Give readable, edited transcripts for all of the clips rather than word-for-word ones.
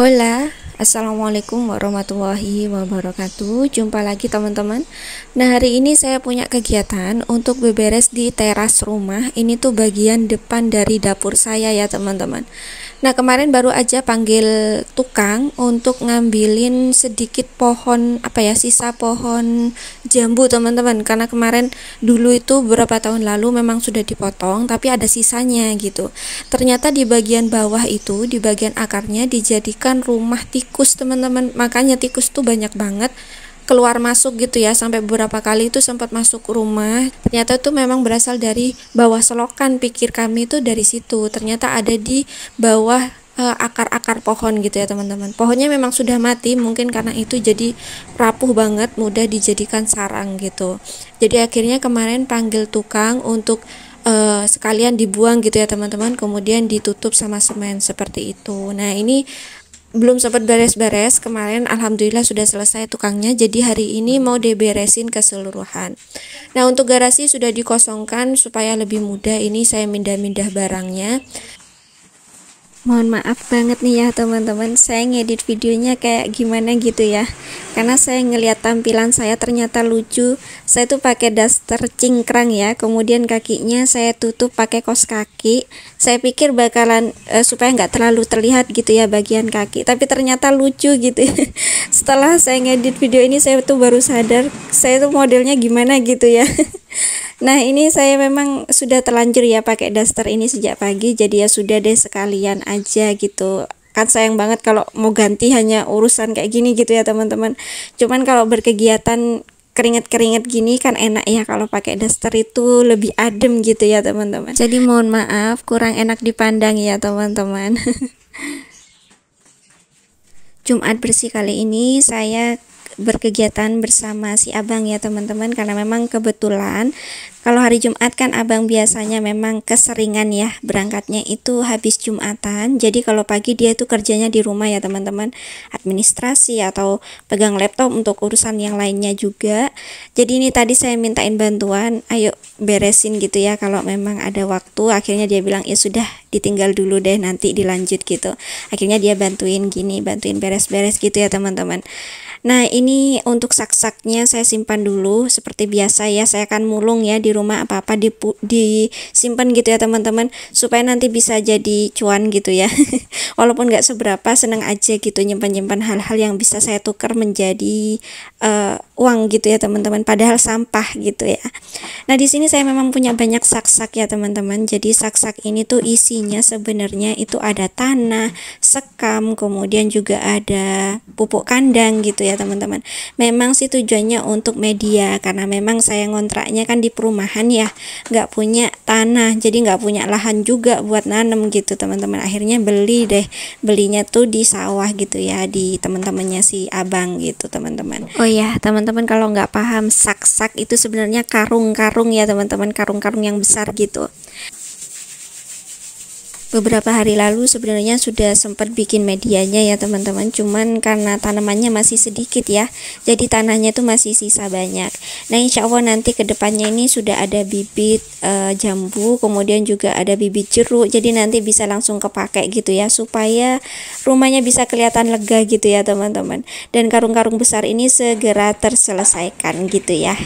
Hola, assalamualaikum warahmatullahi wabarakatuh. Jumpa lagi teman-teman. Nah, hari ini saya punya kegiatan untuk beberes di teras rumah. Ini tuh bagian depan dari dapur saya ya teman-teman. Nah, kemarin baru aja panggil tukang untuk ngambilin sedikit pohon sisa pohon jambu teman-teman. Karena kemarin dulu itu beberapa tahun lalu memang sudah dipotong, tapi ada sisanya gitu. Ternyata di bagian bawah itu, di bagian akarnya dijadikan rumah tikus teman-teman. Makanya tikus tuh banyak banget keluar masuk gitu ya, sampai beberapa kali itu sempat masuk rumah. Ternyata itu memang berasal dari bawah selokan, pikir kami itu dari situ. Ternyata ada di bawah akar-akar pohon gitu ya teman-teman. Pohonnya memang sudah mati, mungkin karena itu jadi rapuh banget, mudah dijadikan sarang gitu. Jadi akhirnya kemarin panggil tukang untuk sekalian dibuang gitu ya teman-teman, kemudian ditutup sama semen seperti itu. Nah, ini belum sempat beres-beres, kemarin alhamdulillah sudah selesai tukangnya, jadi hari ini mau diberesin keseluruhan. Nah, untuk garasi sudah dikosongkan supaya lebih mudah, ini saya mindah-mindah barangnya. Mohon maaf banget nih ya teman-teman, saya ngedit videonya kayak gimana gitu ya, karena saya ngelihat tampilan saya ternyata lucu. Saya tuh pakai daster cingkrang ya, kemudian kakinya saya tutup pakai kaos kaki. Saya pikir bakalan supaya nggak terlalu terlihat gitu ya bagian kaki, tapi ternyata lucu gitu ya. Setelah saya ngedit video ini, saya tuh baru sadar saya tuh modelnya gimana gitu ya. Nah, ini saya memang sudah terlanjur ya pakai daster ini sejak pagi, jadi ya sudah deh sekalian aja gitu. Kan sayang banget kalau mau ganti hanya urusan kayak gini gitu ya teman-teman. Cuman kalau berkegiatan keringet-keringet gini kan enak ya, kalau pakai daster itu lebih adem gitu ya teman-teman. Jadi mohon maaf kurang enak dipandang ya teman-teman. Jumat bersih kali ini saya berkegiatan bersama si abang ya teman-teman, karena memang kebetulan kalau hari Jumat kan abang biasanya memang keseringan ya berangkatnya itu habis Jumatan. Jadi kalau pagi dia itu kerjanya di rumah ya teman-teman, administrasi atau pegang laptop untuk urusan yang lainnya juga. Jadi ini tadi saya mintain bantuan, ayo beresin gitu ya kalau memang ada waktu. Akhirnya dia bilang ya sudah, ditinggal dulu deh nanti dilanjut gitu. Akhirnya dia bantuin beres-beres gitu ya teman-teman. Nah, ini untuk sak-saknya saya simpan dulu seperti biasa ya. Saya akan mulung ya di rumah, apa-apa disimpan gitu ya teman-teman, supaya nanti bisa jadi cuan gitu ya. Walaupun nggak seberapa, senang aja gitu nyimpan-nyimpan hal-hal yang bisa saya tukar menjadi uang gitu ya teman-teman, padahal sampah gitu ya. Nah, di sini saya memang punya banyak sak-sak ya teman-teman. Jadi sak-sak ini tuh isinya sebenarnya itu ada tanah, sekam, kemudian juga ada pupuk kandang gitu ya teman-teman. Memang sih tujuannya untuk media, karena memang saya ngontraknya kan di perumahan ya, nggak punya tanah, jadi nggak punya lahan juga buat nanem gitu teman-teman. Akhirnya belinya tuh di sawah gitu ya, di teman-temannya si abang gitu teman-teman. Oh ya teman-teman, kalau nggak paham, sak-sak itu sebenarnya karung-karung ya teman-teman, karung-karung yang besar gitu. Beberapa hari lalu sebenarnya sudah sempat bikin medianya ya teman-teman, cuman karena tanamannya masih sedikit ya, jadi tanahnya tuh masih sisa banyak. Nah, insya Allah nanti kedepannya ini sudah ada bibit jambu, kemudian juga ada bibit jeruk, jadi nanti bisa langsung kepake gitu ya, supaya rumahnya bisa kelihatan lega gitu ya teman-teman, dan karung-karung besar ini segera terselesaikan gitu ya.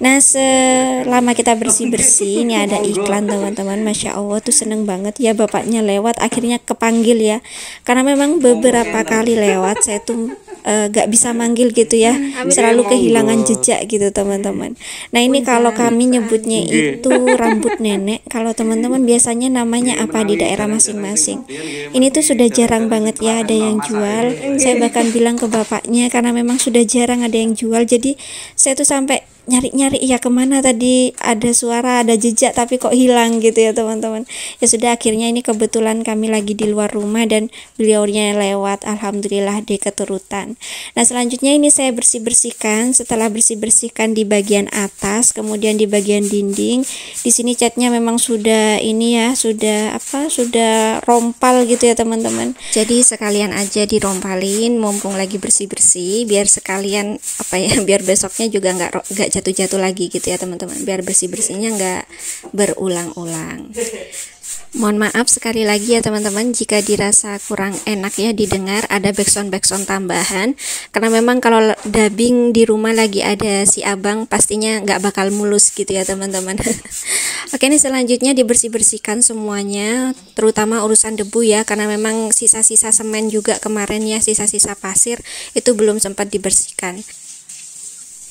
Nah, selama kita bersih-bersih, ini ada iklan teman-teman, Masya Allah tuh seneng banget ya bapaknya lewat, akhirnya kepanggil ya, karena memang beberapa kali lewat saya tuh gak bisa manggil gitu ya, selalu kehilangan jejak gitu teman-teman. Nah, ini kalau kami nyebutnya itu rambut nenek, kalau teman-teman biasanya namanya apa di daerah masing-masing. Ini tuh sudah jarang banget ya ada yang jual. Saya bahkan bilang ke bapaknya, karena memang sudah jarang ada yang jual, jadi saya tuh sampai nyari-nyari ya kemana tadi ada suara, ada jejak, tapi kok hilang gitu ya teman-teman. Ya sudah, akhirnya ini kebetulan kami lagi di luar rumah dan beliaunya lewat, alhamdulillah deh keturutan. Nah, selanjutnya ini saya bersih-bersihkan. Setelah bersih-bersihkan di bagian atas, kemudian di bagian dinding, di sini catnya memang sudah ini ya, sudah rompal gitu ya teman-teman. Jadi sekalian aja dirompalin mumpung lagi bersih-bersih, biar sekalian biar besoknya juga nggak nggak jatuh-jatuh lagi gitu ya teman-teman, biar bersih-bersihnya nggak berulang-ulang. Mohon maaf sekali lagi ya teman-teman jika dirasa kurang enak ya didengar, ada backsound tambahan, karena memang kalau dubbing di rumah lagi ada si abang pastinya nggak bakal mulus gitu ya teman-teman. Oke, ini selanjutnya dibersih-bersihkan semuanya, terutama urusan debu ya, karena memang sisa-sisa semen juga kemarin ya, sisa-sisa pasir itu belum sempat dibersihkan.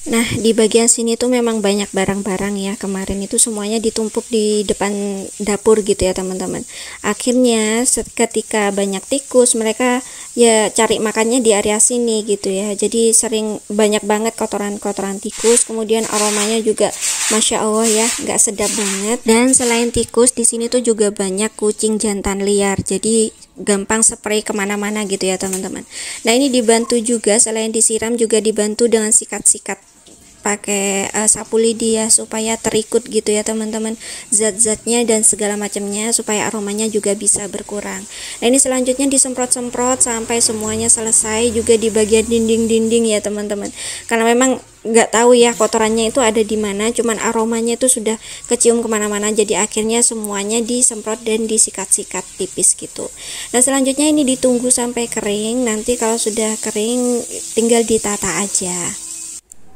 Nah, di bagian sini tuh memang banyak barang-barang ya, kemarin itu semuanya ditumpuk di depan dapur gitu ya teman-teman. Akhirnya ketika banyak tikus, mereka ya cari makannya di area sini gitu ya, jadi sering banyak banget kotoran-kotoran tikus. Kemudian aromanya juga Masya Allah ya, nggak sedap banget. Dan selain tikus, di sini tuh juga banyak kucing jantan liar, jadi gampang spray kemana-mana gitu ya teman-teman. Nah, ini dibantu juga, selain disiram juga dibantu dengan sikat-sikat pakai sapu lidi ya, supaya terikut gitu ya teman-teman, zat-zatnya dan segala macamnya, supaya aromanya juga bisa berkurang. Nah, ini selanjutnya disemprot-semprot sampai semuanya selesai, juga di bagian dinding-dinding ya teman-teman, karena memang nggak tahu ya kotorannya itu ada di mana, cuman aromanya itu sudah kecium kemana-mana, jadi akhirnya semuanya disemprot dan disikat-sikat tipis gitu. Nah, selanjutnya ini ditunggu sampai kering, nanti kalau sudah kering tinggal ditata aja.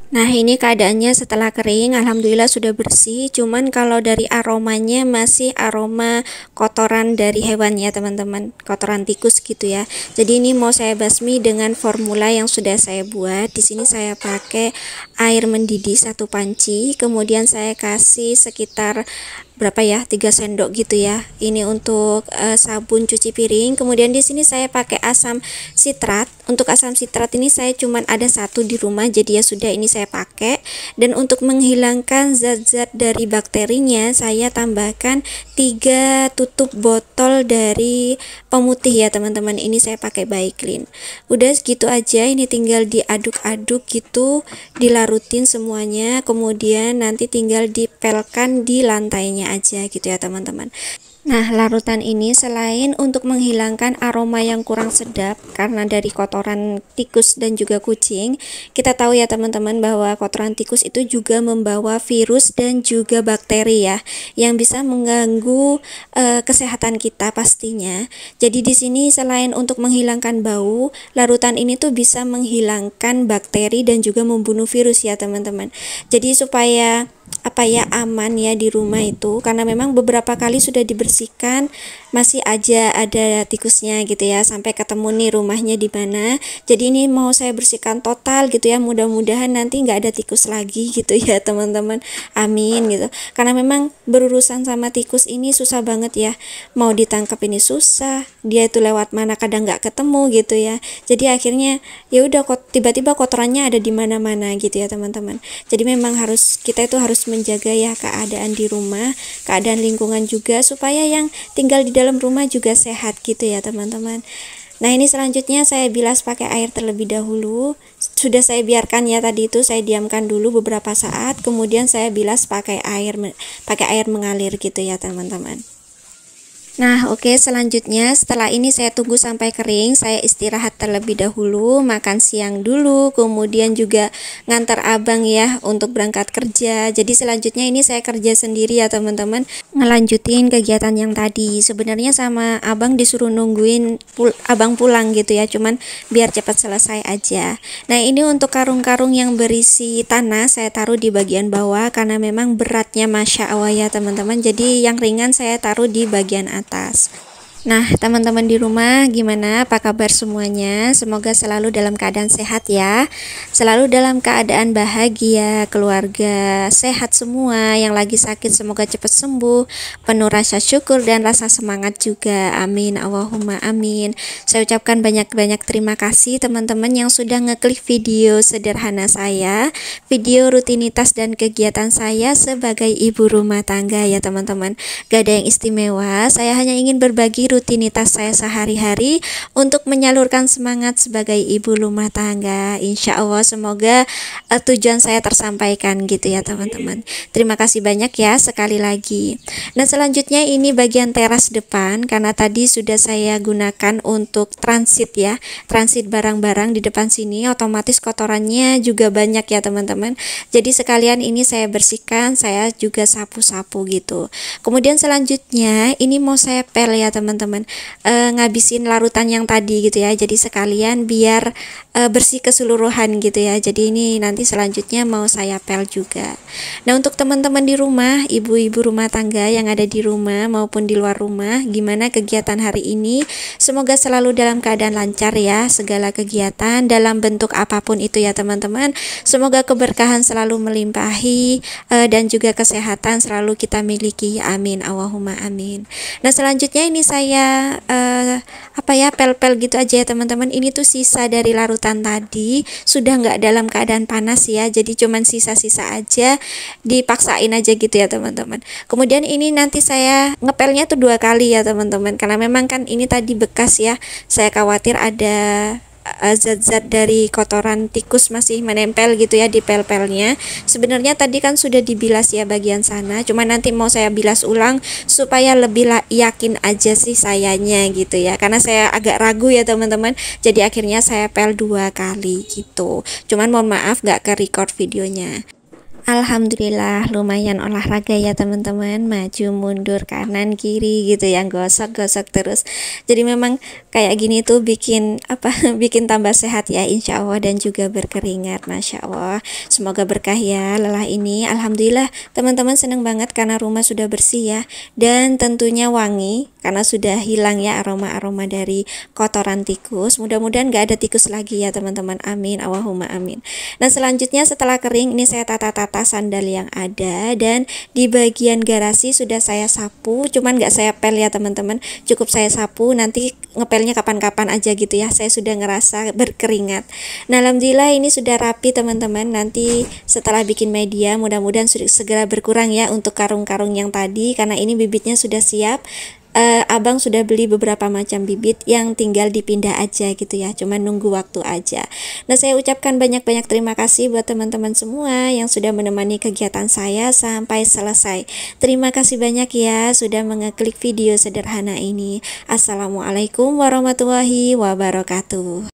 Nah, ini keadaannya setelah kering, alhamdulillah sudah bersih, cuman kalau dari aromanya masih aroma kotoran dari hewan ya teman-teman, kotoran tikus gitu ya. Jadi ini mau saya basmi dengan formula yang sudah saya buat. Di sini saya pakai air mendidih 1 panci, kemudian saya kasih sekitar berapa ya, 3 sendok gitu ya, ini untuk sabun cuci piring. Kemudian di sini saya pakai asam sitrat. Untuk asam sitrat ini saya cuman ada 1 di rumah, jadi ya sudah ini saya pakai. Dan untuk menghilangkan zat-zat dari bakterinya, saya tambahkan 3 tutup botol dari pemutih ya teman-teman. Ini saya pakai Baiklin. Udah segitu aja, ini tinggal diaduk-aduk gitu, dilarutin semuanya, kemudian nanti tinggal dipelkan di lantainya aja gitu ya teman-teman. Nah, larutan ini selain untuk menghilangkan aroma yang kurang sedap karena dari kotoran tikus dan juga kucing, kita tahu ya teman-teman bahwa kotoran tikus itu juga membawa virus dan juga bakteri ya, yang bisa mengganggu kesehatan kita pastinya. Jadi di sini selain untuk menghilangkan bau, larutan ini tuh bisa menghilangkan bakteri dan juga membunuh virus ya teman-teman. Jadi supaya aman ya di rumah itu, karena memang beberapa kali sudah dibersihkan masih aja ada tikusnya gitu ya, sampai ketemu nih rumahnya di mana. Jadi ini mau saya bersihkan total gitu ya, mudah-mudahan nanti nggak ada tikus lagi gitu ya teman-teman, amin gitu. Karena memang berurusan sama tikus ini susah banget ya, mau ditangkap ini susah, dia itu lewat mana kadang nggak ketemu gitu ya. Jadi akhirnya ya udah tiba-tiba kotorannya ada di mana-mana gitu ya teman-teman. Jadi memang kita itu harus menjaga ya keadaan di rumah, keadaan lingkungan juga, supaya yang tinggal di dalam rumah juga sehat gitu ya teman-teman. Nah, ini selanjutnya saya bilas pakai air terlebih dahulu. Sudah saya biarkan ya, tadi itu saya diamkan dulu beberapa saat, kemudian saya bilas pakai air mengalir gitu ya teman-teman. Nah, oke, selanjutnya setelah ini saya tunggu sampai kering, saya istirahat terlebih dahulu, makan siang dulu, kemudian juga ngantar abang ya untuk berangkat kerja. Jadi selanjutnya ini saya kerja sendiri ya teman-teman, ngelanjutin kegiatan yang tadi. Sebenarnya sama abang disuruh nungguin abang pulang gitu ya, cuman biar cepat selesai aja. Nah, ini untuk karung-karung yang berisi tanah saya taruh di bagian bawah karena memang beratnya Masya Allah ya teman-teman. Jadi yang ringan saya taruh di bagian atas. Nah, teman-teman di rumah gimana? Apa kabar semuanya? Semoga selalu dalam keadaan sehat ya. Selalu dalam keadaan bahagia, keluarga sehat semua. Yang lagi sakit semoga cepat sembuh. Penuh rasa syukur dan rasa semangat juga. Amin. Allahumma amin. Saya ucapkan banyak-banyak terima kasih teman-teman yang sudah ngeklik video sederhana saya, video rutinitas dan kegiatan saya sebagai ibu rumah tangga ya teman-teman. Gak ada yang istimewa. Saya hanya ingin berbagi rutinitas saya sehari-hari untuk menyalurkan semangat sebagai ibu rumah tangga. Insya Allah semoga tujuan saya tersampaikan gitu ya teman-teman. Terima kasih banyak ya sekali lagi. Nah selanjutnya ini bagian teras depan, karena tadi sudah saya gunakan untuk transit ya, transit barang-barang di depan sini, otomatis kotorannya juga banyak ya teman-teman. Jadi sekalian ini saya bersihkan, saya juga sapu-sapu gitu. Kemudian selanjutnya ini mau saya pel ya teman-teman, ngabisin larutan yang tadi gitu ya, jadi sekalian biar bersih keseluruhan gitu ya. Jadi ini nanti selanjutnya mau saya pel juga. Nah untuk teman-teman di rumah, ibu-ibu rumah tangga yang ada di rumah maupun di luar rumah, gimana kegiatan hari ini? Semoga selalu dalam keadaan lancar ya, segala kegiatan dalam bentuk apapun itu ya teman-teman. Semoga keberkahan selalu melimpahi dan juga kesehatan selalu kita miliki. Amin, Allahumma amin. Nah selanjutnya ini saya pel-pel gitu aja ya teman-teman. Ini tuh sisa dari larutan tadi, sudah nggak dalam keadaan panas ya, jadi cuman sisa-sisa aja, dipaksain aja gitu ya teman-teman. Kemudian ini nanti saya ngepelnya tuh 2 kali ya teman-teman, karena memang kan ini tadi bekas ya, saya khawatir ada zat-zat dari kotoran tikus masih menempel gitu ya di pel-pelnya. Sebenarnya tadi kan sudah dibilas ya bagian sana, cuma nanti mau saya bilas ulang supaya lebih yakin aja sih sayanya gitu ya, karena saya agak ragu ya teman-teman, jadi akhirnya saya pel 2 kali gitu. Cuman mohon maaf gak ke record videonya. Alhamdulillah lumayan olahraga ya teman-teman, maju mundur kanan kiri gitu yang gosok-gosok terus. Jadi memang kayak gini tuh bikin bikin tambah sehat ya insya Allah, dan juga berkeringat. Masya Allah, semoga berkah ya lelah ini. Alhamdulillah teman-teman seneng banget karena rumah sudah bersih ya, dan tentunya wangi karena sudah hilang ya aroma-aroma dari kotoran tikus. Mudah-mudahan gak ada tikus lagi ya teman-teman, amin, Allahumma amin. Nah selanjutnya setelah kering ini saya tata-tata sandal yang ada, dan di bagian garasi sudah saya sapu, cuman nggak saya pel ya teman-teman, cukup saya sapu, nanti ngepelnya kapan-kapan aja gitu ya, saya sudah ngerasa berkeringat. Nah alhamdulillah ini sudah rapi teman-teman. Nanti setelah bikin media mudah-mudahan segera berkurang ya untuk karung-karung yang tadi, karena ini bibitnya sudah siap. Abang sudah beli beberapa macam bibit yang tinggal dipindah aja gitu ya, cuman nunggu waktu aja. Nah saya ucapkan banyak-banyak terima kasih buat teman-teman semua yang sudah menemani kegiatan saya sampai selesai. Terima kasih banyak ya sudah mengeklik video sederhana ini. Assalamualaikum warahmatullahi wabarakatuh.